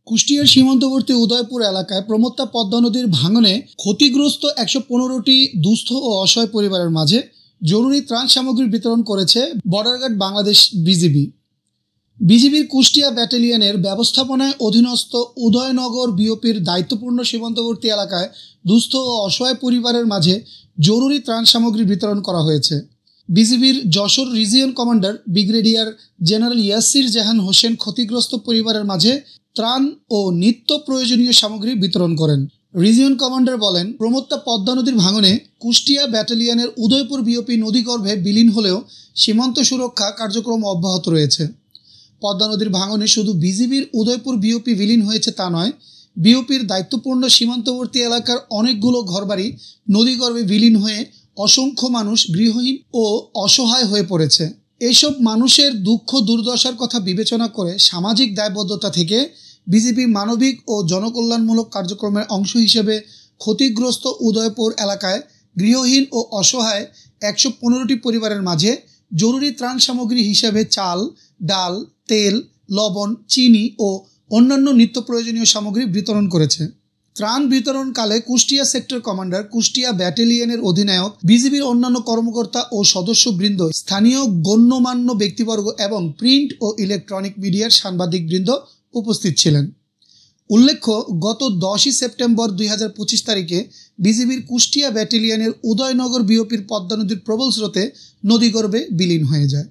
কুষ্টিয়ার সীমান্তবর্তী উদয়পুর এলাকায় প্রমত্তা পদ্মা নদীর ভাঙনে ক্ষতিগ্রস্ত ১১৫টি দুস্থ ও অসহায় পরিবারের মাঝে জরুরি ত্রাণ সামগ্রী বিতরণ করেছে বর্ডার গার্ড বাংলাদেশ বিজিবির কুষ্টিয়া ব্যাটালিয়নের ব্যবস্থাপনায় অধীনস্থ উদয়নগর বিওপির দায়িত্বপূর্ণ সীমান্তবর্তী এলাকায় দুস্থ ও অসহায় পরিবারের মাঝে জরুরি ত্রাণ সামগ্রী বিতরণ করা হয়েছে। বিজিবির Jessore region commander brigadier general Yasir Jahan Hossain ক্ষতিগ্রস্ত পরিবারের মাঝে ত্রাণ ও নিত্য প্রয়োজনীয় সামগ্রী বিতরণ করেন। রিজিয়ন কমান্ডার বলেন, প্রমত্তা পদ্মা নদীর ভাঙনে কুষ্টিয়া ব্যাটালিয়নের উদয়পুর বিওপি নদীগর্ভে বিলীন হলেও সীমান্ত সুরক্ষা কার্যক্রম অব্যাহত রয়েছে। পদ্মা নদীর ভাঙনে শুধু বিজিবির উদয়পুর বিওপি বিলীন হয়েছে তা নয়, বিওপির দায়িত্বপূর্ণ সীমান্তবর্তী এলাকার অনেকগুলো ঘরবাড়ি নদীগর্ভে বিলীন হয়ে অসংখ্য মানুষ গৃহহীন ও অসহায় হয়ে পড়েছে। এইসব মানুষের দুঃখ দুর্দশার কথা বিবেচনা করে সামাজিক দায়বদ্ধতা থেকে বিজিবি মানবিক ও জনকল্যাণমূলক কার্যক্রমের অংশ হিসেবে ক্ষতিগ্রস্ত উদয়পুর এলাকায় গৃহহীন ও অসহায় ১১৫টি পরিবারের মাঝে জরুরি ত্রাণ সামগ্রী হিসেবে চাল, ডাল, তেল, লবণ, চিনি ও অন্যান্য নিত্য প্রয়োজনীয় সামগ্রী বিতরণ করেছে। ত্রাণ বিতরণকালে কুষ্টিয়া সেক্টর কমান্ডার, কুষ্টিয়া ব্যাটালিয়নের অধিনায়ক, বিজিবির অন্যান্য কর্মকর্তা ও সদস্যবৃন্দ, স্থানীয় গণ্যমান্য ব্যক্তিবর্গ এবং প্রিন্ট ও ইলেকট্রনিক মিডিয়ার সাংবাদিকবৃন্দ উপস্থিত ছিলেন। উল্লেখ্য, গত 10 সেপ্টেম্বর 2025 তারিখে বিজিবির কুষ্টিয়া ব্যাটালিয়নের উদয়নগর বিওপির পদ্মা নদীর প্রবল স্রোতে নদীগর্ভে বিলীন হয়ে যায়।